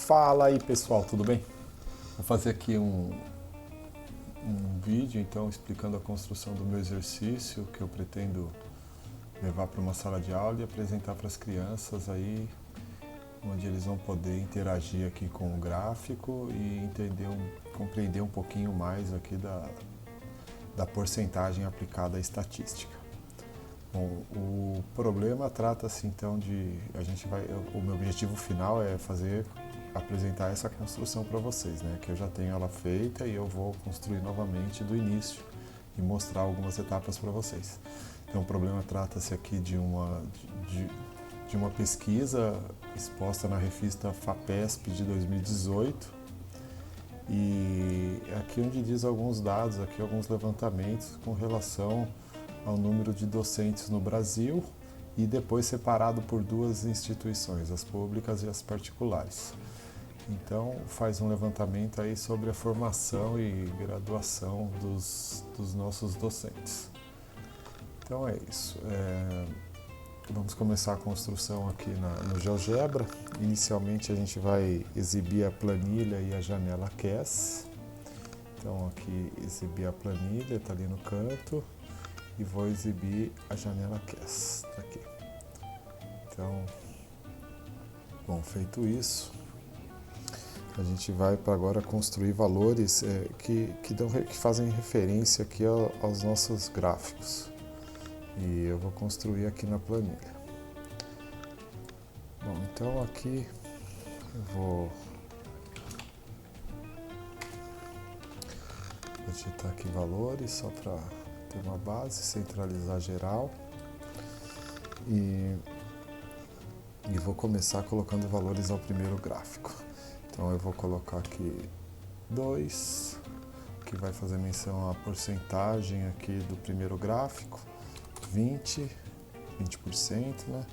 Fala aí pessoal, tudo bem? Vou fazer aqui um vídeo então explicando a construção do meu exercício que eu pretendo levar para uma sala de aula e apresentar para as crianças aí, onde eles vão poder interagir aqui com o gráfico e compreender um pouquinho mais aqui da porcentagem aplicada à estatística. Bom, o problema trata-se então o meu objetivo final é apresentar essa construção para vocês, né? Que eu já tenho ela feita e eu vou construir novamente do início e mostrar algumas etapas para vocês. Então o problema trata-se aqui de uma pesquisa exposta na revista FAPESP de 2018 e aqui onde diz alguns dados, aqui alguns levantamentos com relação ao número de docentes no Brasil e depois separado por duas instituições, as públicas e as particulares. Então faz um levantamento aí sobre a formação e graduação dos nossos docentes. Então é isso. Vamos começar a construção aqui no GeoGebra. Inicialmente a gente vai exibir a planilha e a janela QES. Então aqui exibir a planilha, está ali no canto. E vou exibir a janela QES, tá aqui. Então, bom, feito isso, a gente vai para agora construir valores que fazem referência aqui aos nossos gráficos. E eu vou construir aqui na planilha. Bom, então aqui eu vou digitar aqui valores só para ter uma base, centralizar geral e vou começar colocando valores ao primeiro gráfico. Então eu vou colocar aqui 2, que vai fazer menção à porcentagem aqui do primeiro gráfico, 20%, né?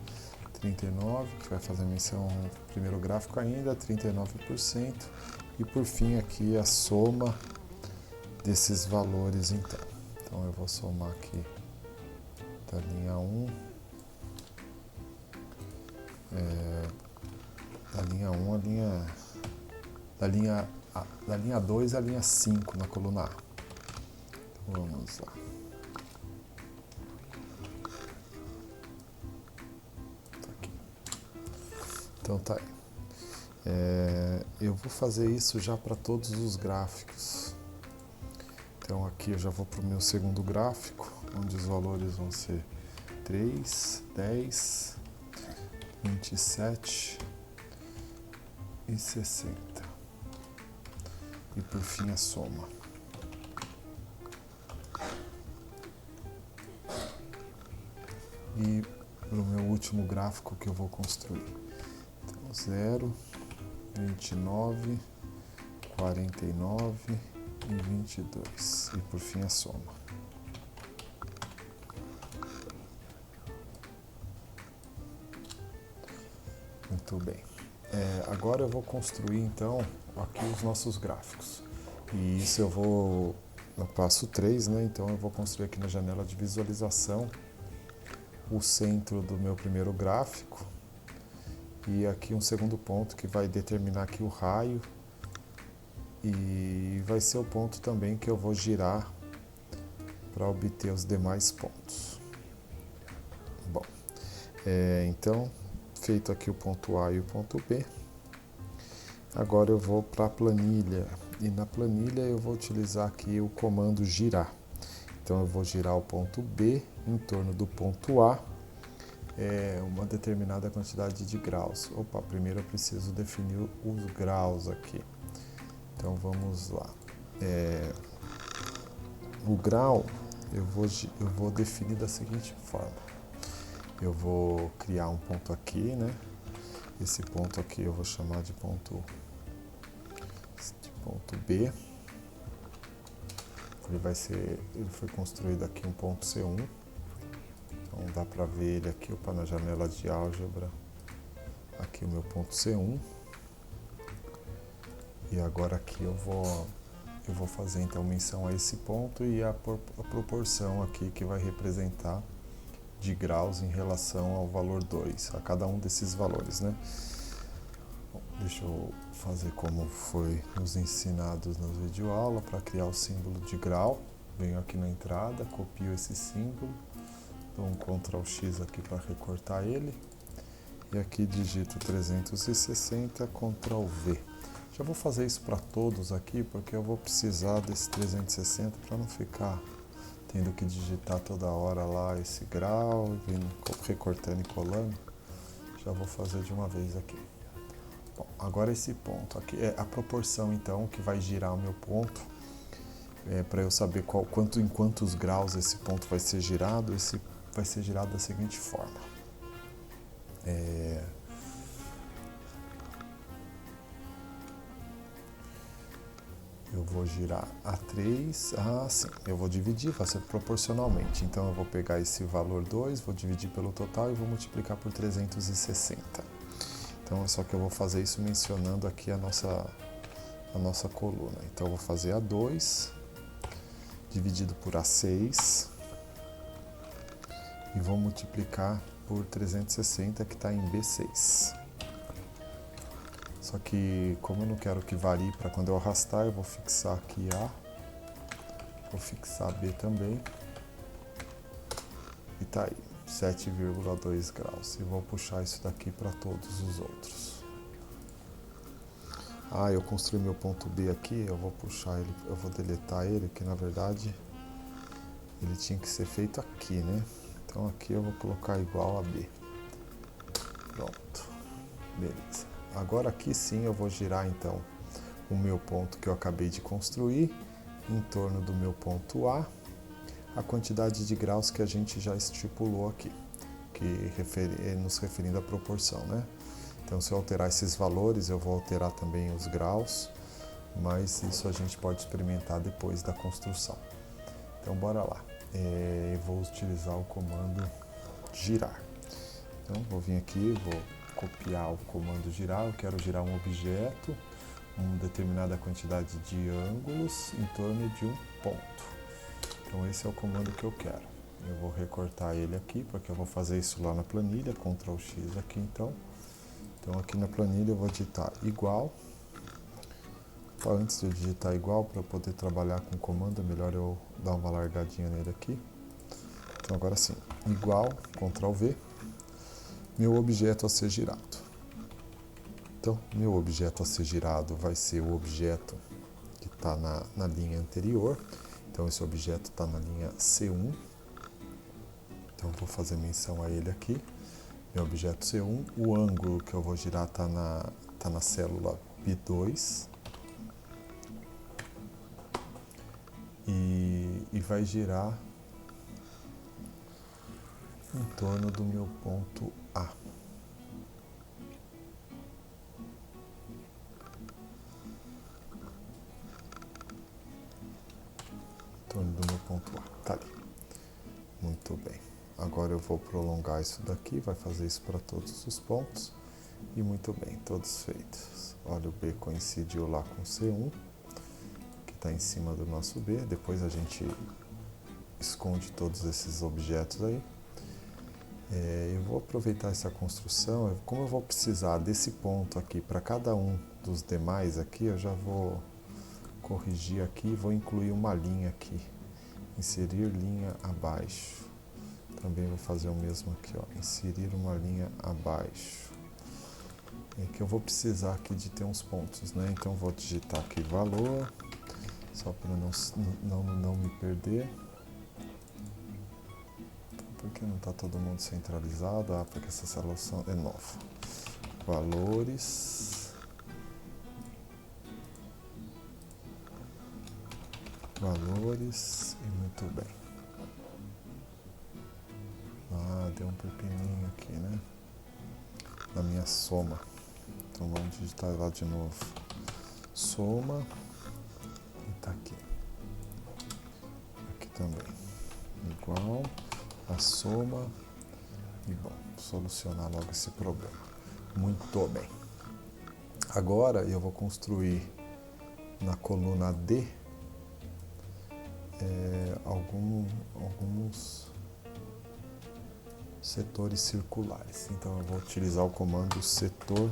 39, que vai fazer menção ao primeiro gráfico ainda, 39%, e por fim aqui a soma desses valores então. Então eu vou somar aqui da linha 1, da linha 2 à linha 5 na coluna A. Então, vamos lá. Tá aqui. Então tá aí. Eu vou fazer isso já para todos os gráficos. Então aqui eu já vou para o meu segundo gráfico, onde os valores vão ser 3, 10, 27 e 60. E por fim a soma. E para o meu último gráfico que eu vou construir. Então 0, 29, 49 e 22. E por fim a soma. Muito bem. Agora eu vou construir então aqui os nossos gráficos. E isso eu vou no passo 3, né? Então eu vou construir aqui na janela de visualização o centro do meu primeiro gráfico. E aqui um segundo ponto que vai determinar aqui o raio. E vai ser o ponto também que eu vou girar para obter os demais pontos. Bom, então, feito aqui o ponto A e o ponto B, agora eu vou para a planilha. E na planilha eu vou utilizar aqui o comando girar. Então eu vou girar o ponto B em torno do ponto A, uma determinada quantidade de graus. Opa, primeiro eu preciso definir os graus aqui. Então vamos lá. O grau eu vou definir da seguinte forma. Eu vou criar um ponto aqui, né? Esse ponto aqui eu vou chamar de ponto B. Ele foi construído aqui um ponto C1. Então dá para ver ele aqui, na janela de álgebra. Aqui o meu ponto C1. E agora aqui eu vou fazer então menção a esse ponto e a proporção aqui que vai representar de graus em relação ao valor 2, a cada um desses valores, né? Bom, Deixa eu fazer como foi nos ensinados nas videoaulas para criar o símbolo de grau. Venho aqui na entrada, copio esse símbolo, dou um Ctrl X aqui para recortar ele. E aqui digito 360, Ctrl V. Já vou fazer isso para todos aqui, porque eu vou precisar desse 360 para não ficar tendo que digitar toda hora lá esse grau, recortando e colando. Já vou fazer de uma vez aqui. Bom, agora esse ponto aqui é a proporção então que vai girar o meu ponto. Para eu saber em quantos graus esse ponto vai ser girado, esse vai ser girado da seguinte forma. Eu vou girar a 3, sim, eu vou dividir, vai ser proporcionalmente. Então eu vou pegar esse valor 2, vou dividir pelo total e vou multiplicar por 360. Então só que eu vou fazer isso mencionando aqui a nossa coluna. Então eu vou fazer A2 dividido por A6 e vou multiplicar por 360 que está em B6. Só que, como eu não quero que varie para quando eu arrastar, eu vou fixar aqui A, vou fixar B também, e tá aí, 7,2 graus. E vou puxar isso daqui para todos os outros. Eu construí meu ponto B aqui, eu vou puxar ele, eu vou deletar ele, que na verdade ele tinha que ser feito aqui, né? Então aqui eu vou colocar igual a B. Pronto, beleza. Agora aqui sim eu vou girar então o meu ponto que eu acabei de construir em torno do meu ponto A, a quantidade de graus que a gente já estipulou aqui, que nos referindo à proporção, né? Então se eu alterar esses valores eu vou alterar também os graus, mas isso a gente pode experimentar depois da construção. Então bora lá, eu vou utilizar o comando girar. Então vou vir aqui, vou copiar o comando girar, eu quero girar um objeto, uma determinada quantidade de ângulos em torno de um ponto. Então esse é o comando que eu quero. Eu vou recortar ele aqui, porque eu vou fazer isso lá na planilha, Ctrl X aqui então. Então aqui na planilha eu vou digitar igual. Antes de eu digitar igual, para eu poder trabalhar com o comando, é melhor eu dar uma largadinha nele aqui. Então agora sim, igual, Ctrl V. Meu objeto a ser girado. Então, meu objeto a ser girado vai ser o objeto que está na linha anterior. Então, esse objeto está na linha C1. Então, vou fazer menção a ele aqui. Meu objeto C1. O ângulo que eu vou girar está na célula B2. E vai girar em torno do meu ponto A. Em torno do meu ponto A, tá ali. Muito bem. Agora eu vou prolongar isso daqui, vai fazer isso para todos os pontos. E muito bem, todos feitos. Olha, o B coincidiu lá com o C1, que está em cima do nosso B. Depois a gente esconde todos esses objetos aí. Eu vou aproveitar essa construção, como eu vou precisar desse ponto aqui para cada um dos demais aqui, eu já vou corrigir aqui, vou incluir uma linha aqui, inserir linha abaixo. Também vou fazer o mesmo aqui, ó, inserir uma linha abaixo. Que eu vou precisar aqui de ter uns pontos, né? Então vou digitar aqui valor, só para não me perder. Por que não está todo mundo centralizado? Porque essa seleção é nova. Valores. Valores. E muito bem. Deu um pepininho aqui, né? Na minha soma. Então vamos digitar lá de novo. Soma. E tá aqui. Aqui também. Igual. A soma e bom, solucionar logo esse problema. Muito bem. Agora eu vou construir na coluna D alguns setores circulares. Então eu vou utilizar o comando setor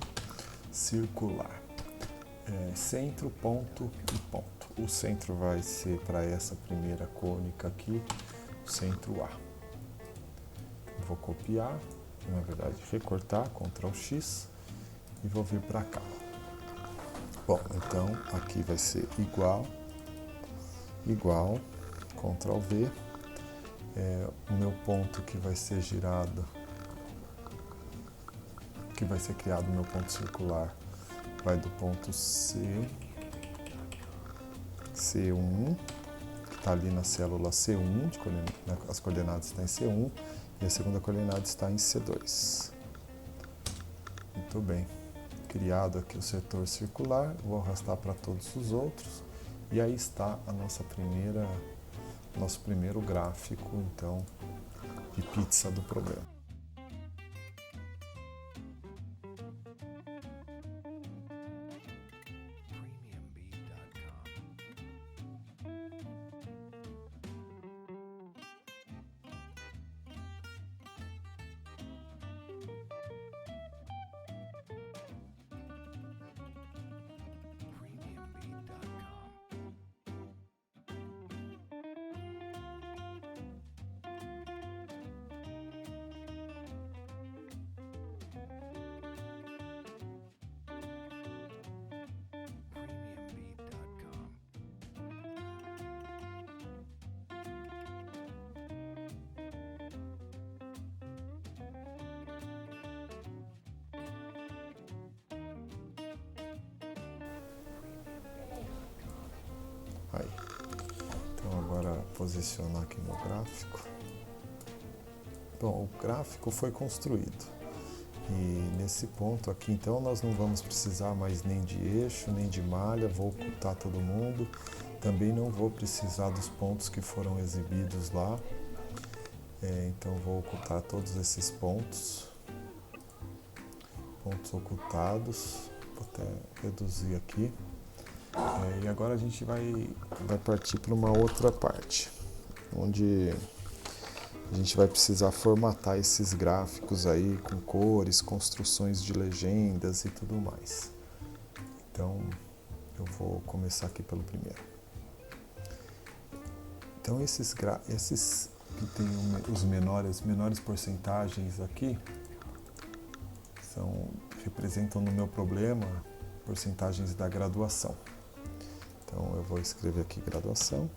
circular. Centro, ponto e ponto. O centro vai ser para essa primeira cônica aqui, o centro A. Vou copiar, na verdade recortar, Ctrl X, e vou vir para cá. Bom, então aqui vai ser igual, Ctrl V, o meu ponto que vai ser girado, que vai ser criado, o meu ponto circular, vai do ponto C1, que está ali na célula C1, as coordenadas estão em C1, e a segunda coordenada está em C2. Muito bem. Criado aqui o setor circular, vou arrastar para todos os outros, e aí está a nosso primeiro gráfico, então, de pizza do problema. Aí. Então agora posicionar aqui no gráfico. Bom, o gráfico foi construído. E nesse ponto aqui, então, nós não vamos precisar mais nem de eixo, nem de malha, vou ocultar todo mundo. Também não vou precisar dos pontos que foram exibidos lá. Então vou ocultar todos esses pontos ocultados. Vou até reduzir aqui. E agora a gente vai partir para uma outra parte, onde a gente vai precisar formatar esses gráficos aí com cores, construções de legendas e tudo mais. Então eu vou começar aqui pelo primeiro. Então esses que tem os menores porcentagens aqui representam no meu problema porcentagens da graduação. Então eu vou escrever aqui graduação.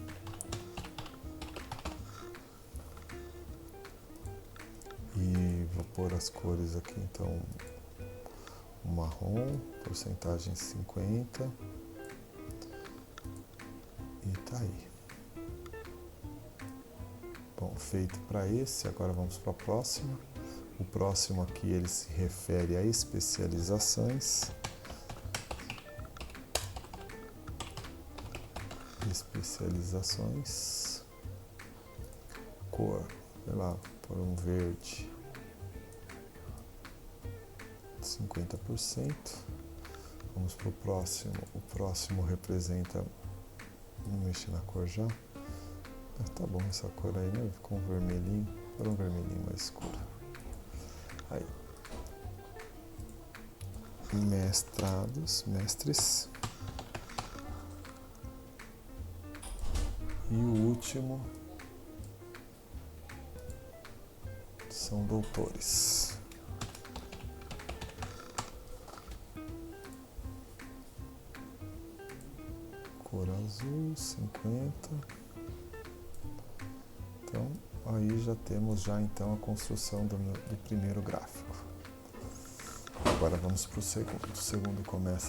E vou pôr as cores aqui, então o marrom, porcentagem 50. E tá aí. Bom, feito para esse, agora vamos para o próximo. O próximo aqui ele se refere a especializações. Cor, sei lá, por um verde 50%. Vamos para o próximo. O próximo representa, vamos mexer na cor já. Tá bom essa cor aí, né? Ficou um vermelhinho, um vermelhinho mais escuro. Aí. Mestres. E o último são doutores. Cor azul, 50. Então, aí já temos então a construção do primeiro gráfico. Agora vamos para o segundo. O segundo começa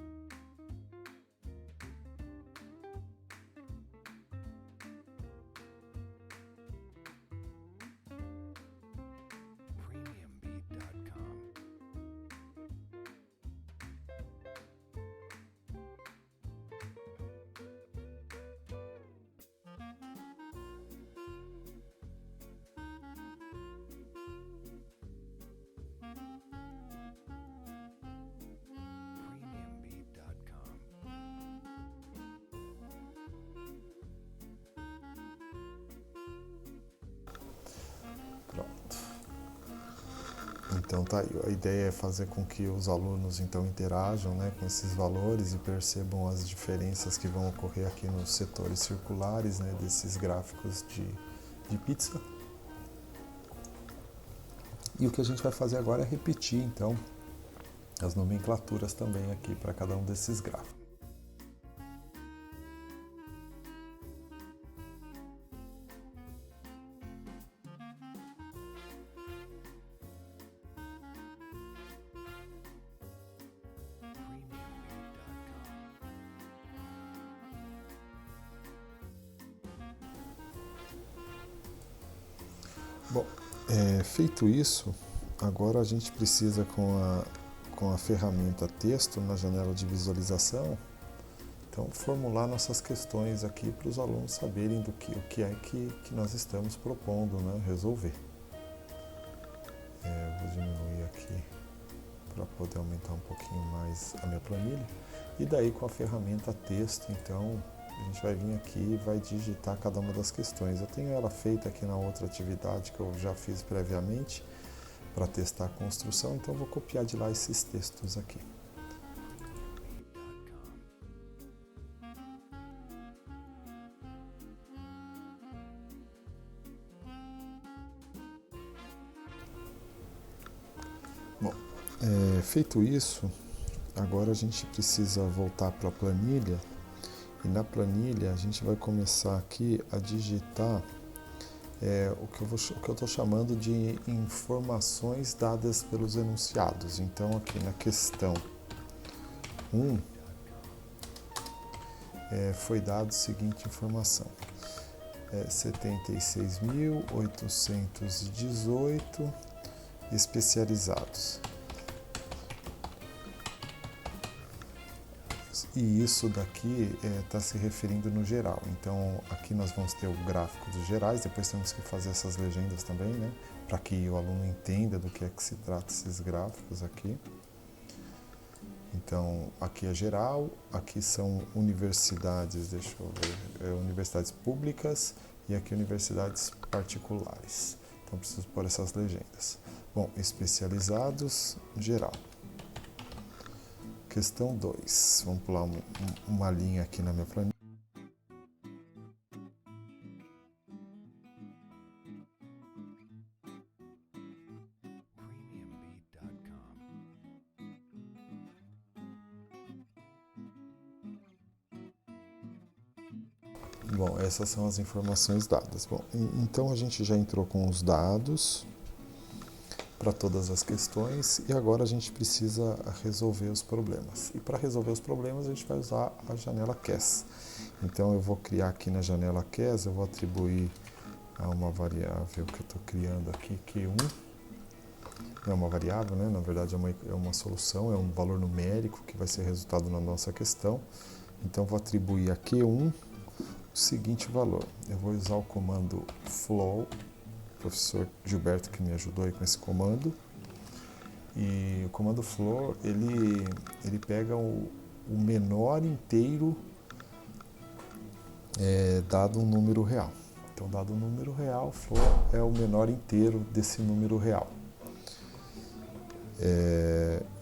Então tá aí, a ideia é fazer com que os alunos então interajam, né, com esses valores e percebam as diferenças que vão ocorrer aqui nos setores circulares, né, desses gráficos de pizza. E o que a gente vai fazer agora é repetir então as nomenclaturas também aqui para cada um desses gráficos. Bom, feito isso, agora a gente precisa com a ferramenta texto na janela de visualização, então formular nossas questões aqui para os alunos saberem o que é que nós estamos propondo, né, resolver. Vou diminuir aqui para poder aumentar um pouquinho mais a minha planilha. E daí com a ferramenta texto, então, a gente vai vir aqui e vai digitar cada uma das questões. Eu tenho ela feita aqui na outra atividade que eu já fiz previamente para testar a construção, então eu vou copiar de lá esses textos aqui. Bom, feito isso, agora a gente precisa voltar para a planilha. E na planilha a gente vai começar aqui a digitar o que eu estou chamando de informações dadas pelos enunciados. Então aqui na questão 1 foi dado a seguinte informação. 76.818 especializados. E isso daqui está se referindo no geral. Então, aqui nós vamos ter o gráfico dos gerais, depois temos que fazer essas legendas também, né? Para que o aluno entenda do que é que se trata esses gráficos aqui. Então, aqui é geral, aqui são universidades, deixa eu ver, universidades públicas e aqui universidades particulares. Então, preciso pôr essas legendas. Bom, especializados, geral. Questão 2. Vamos pular uma linha aqui na minha planilha. Bom, essas são as informações dadas. Bom, então a gente já entrou com os dados para todas as questões e agora a gente precisa resolver os problemas. E para resolver os problemas a gente vai usar a janela QES. Então eu vou criar aqui na janela QES, eu vou atribuir a uma variável que eu estou criando aqui, Q1. Não é uma variável, né? Na verdade é uma solução, é um valor numérico que vai ser resultado na nossa questão. Então eu vou atribuir a Q1 o seguinte valor. Eu vou usar o comando flow, o professor Gilberto que me ajudou aí com esse comando. E o comando flow, ele pega o menor inteiro dado um número real. Então, dado um número real, flow é o menor inteiro desse número real.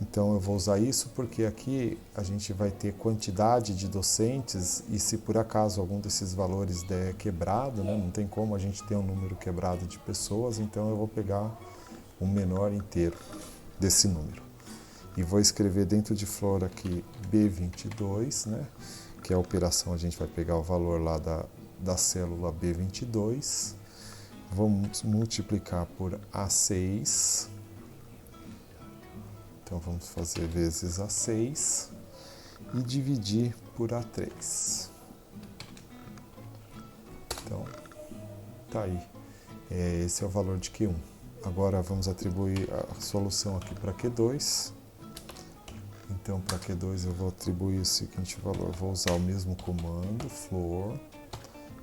Então eu vou usar isso porque aqui a gente vai ter quantidade de docentes e se por acaso algum desses valores der quebrado, né, não tem como a gente ter um número quebrado de pessoas, então eu vou pegar o menor inteiro desse número. E vou escrever dentro de floor aqui B22, né, que é a operação, a gente vai pegar o valor lá da célula B22, vamos multiplicar por A6, então vamos fazer vezes A6 e dividir por A3. Então, tá aí. Esse é o valor de Q1. Agora vamos atribuir a solução aqui para Q2. Então, para Q2 eu vou atribuir o seguinte valor. Vou usar o mesmo comando, floor,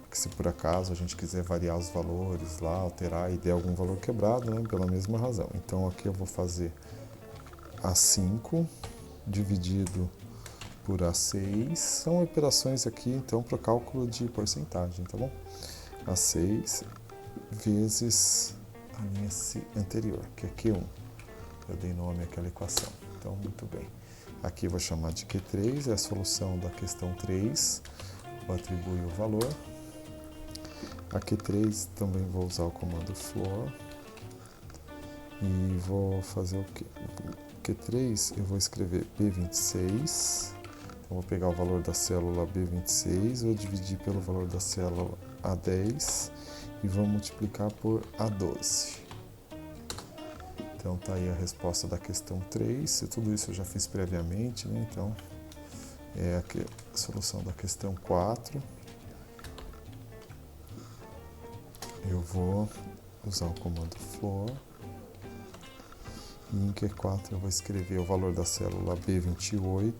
que se por acaso a gente quiser variar os valores lá, alterar e der algum valor quebrado, né, pela mesma razão. Então, aqui eu vou fazer A5 dividido por A6, são operações aqui então para cálculo de porcentagem, tá bom? A6 vezes a linha anterior, que é Q1. Eu dei nome àquela equação. Então, muito bem. Aqui eu vou chamar de Q3, é a solução da questão 3. Vou atribuir o valor. A Q3 também vou usar o comando floor. E vou fazer o quê? Q3 eu vou escrever B26. Então, vou pegar o valor da célula B26, vou dividir pelo valor da célula A10 e vou multiplicar por A12. Então, tá aí a resposta da questão 3. E tudo isso eu já fiz previamente, né? Então, é a solução da questão 4. Eu vou usar o comando for. E em Q4 eu vou escrever o valor da célula B28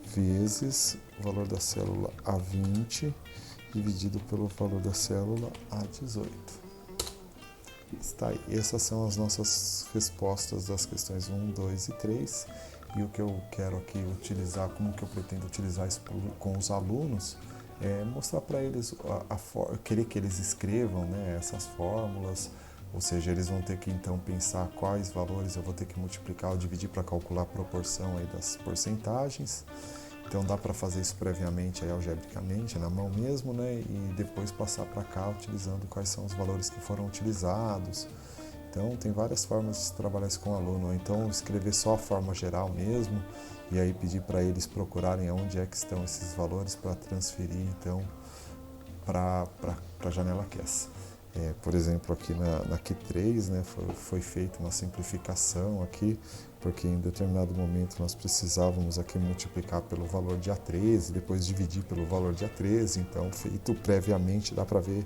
vezes o valor da célula A20 dividido pelo valor da célula A18. Está aí. Essas são as nossas respostas das questões 1, 2 e 3. E o que eu quero aqui utilizar, como que eu pretendo utilizar isso com os alunos, é mostrar para eles, querer que eles escrevam, né, essas fórmulas, ou seja, eles vão ter que então pensar quais valores eu vou ter que multiplicar ou dividir para calcular a proporção aí das porcentagens. Então dá para fazer isso previamente aí, algebricamente, na mão mesmo, né? E depois passar para cá utilizando quais são os valores que foram utilizados. Então tem várias formas de se trabalhar isso com o aluno. Ou então escrever só a forma geral mesmo e aí pedir para eles procurarem onde é que estão esses valores para transferir então para a janela QES. Por exemplo, aqui na Q3, né, foi feita uma simplificação aqui, porque em determinado momento nós precisávamos aqui multiplicar pelo valor de A13, depois dividir pelo valor de A13, então feito previamente, dá para ver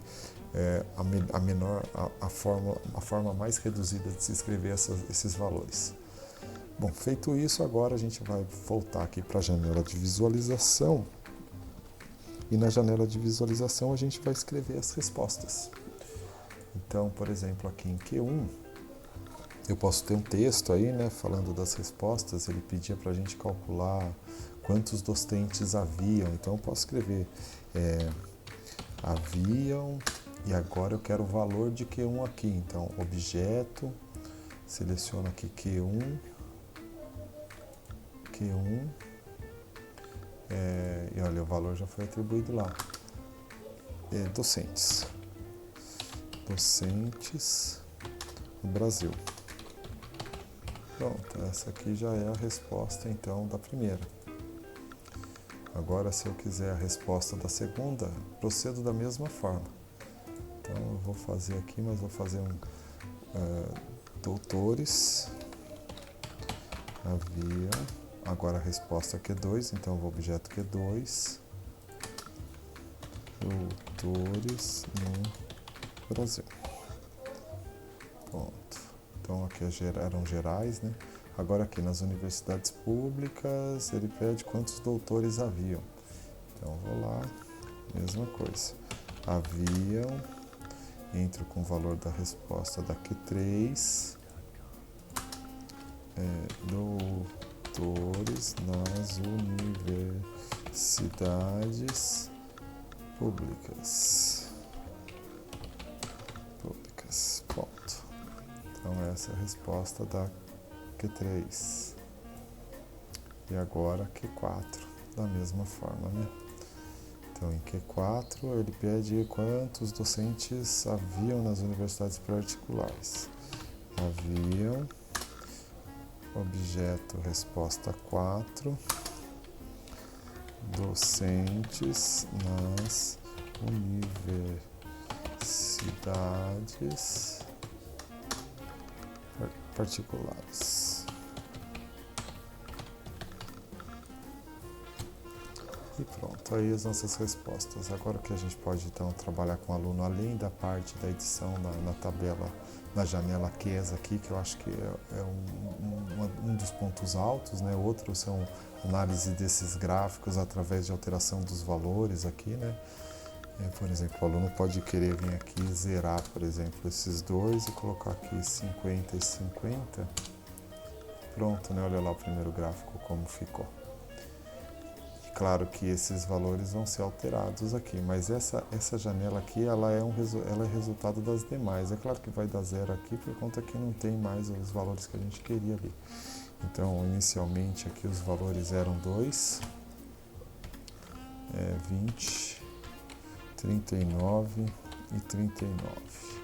a forma mais reduzida de se escrever esses valores. Bom, feito isso, agora a gente vai voltar aqui para a janela de visualização, e na janela de visualização a gente vai escrever as respostas. Então, por exemplo, aqui em Q1, eu posso ter um texto aí, né, falando das respostas. Ele pedia para a gente calcular quantos docentes haviam. Então, eu posso escrever haviam, e agora eu quero o valor de Q1 aqui. Então, objeto, seleciono aqui Q1, e olha, o valor já foi atribuído lá. Docentes no Brasil. Pronto, essa aqui já é a resposta então da primeira. Agora, se eu quiser a resposta da segunda, procedo da mesma forma. Então eu vou fazer aqui, mas vou fazer doutores havia. Agora a resposta é Q2, então eu vou objeto Q2, doutores no Brasil. Ponto. Então aqui eram gerais, né? Agora aqui nas universidades públicas ele pede quantos doutores haviam. Então vou lá, mesma coisa. Haviam, entro com o valor da resposta da Q3, doutores nas universidades públicas. Ponto. Então essa é a resposta da Q3. E agora Q4, da mesma forma, né? Então em Q4 ele pede quantos docentes haviam nas universidades particulares. Haviam, objeto resposta 4, docentes nas universidades particulares. E pronto, aí as nossas respostas. Agora o que a gente pode então trabalhar com o aluno, além da parte da edição na tabela, na janela QES aqui, que eu acho que é um dos pontos altos, né? Outros são análise desses gráficos através de alteração dos valores aqui, né? Por exemplo, o aluno pode querer vir aqui zerar, por exemplo, esses dois e colocar aqui 50 e 50. Pronto, né? Olha lá o primeiro gráfico como ficou. claro que esses valores vão ser alterados aqui, mas essa janela aqui ela é resultado das demais. É claro que vai dar zero aqui por conta que não tem mais os valores que a gente queria ali. Então, inicialmente aqui os valores eram 2, 20, 39 e 39.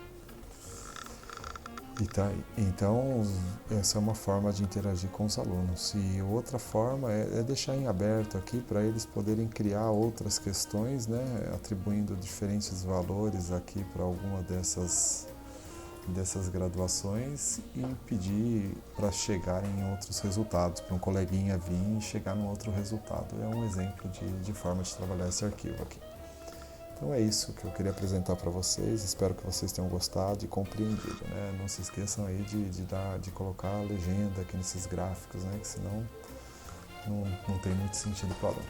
Então, essa é uma forma de interagir com os alunos. E outra forma é deixar em aberto aqui para eles poderem criar outras questões, né, atribuindo diferentes valores aqui para alguma dessas graduações e pedir para chegarem em outros resultados, para um coleguinha vir e chegar num outro resultado. É um exemplo de forma de trabalhar esse arquivo aqui. Então é isso que eu queria apresentar para vocês, espero que vocês tenham gostado e compreendido, né? Não se esqueçam aí de colocar a legenda aqui nesses gráficos, né? Que senão não tem muito sentido para o aluno.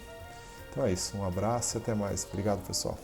Então é isso, um abraço e até mais. Obrigado, pessoal.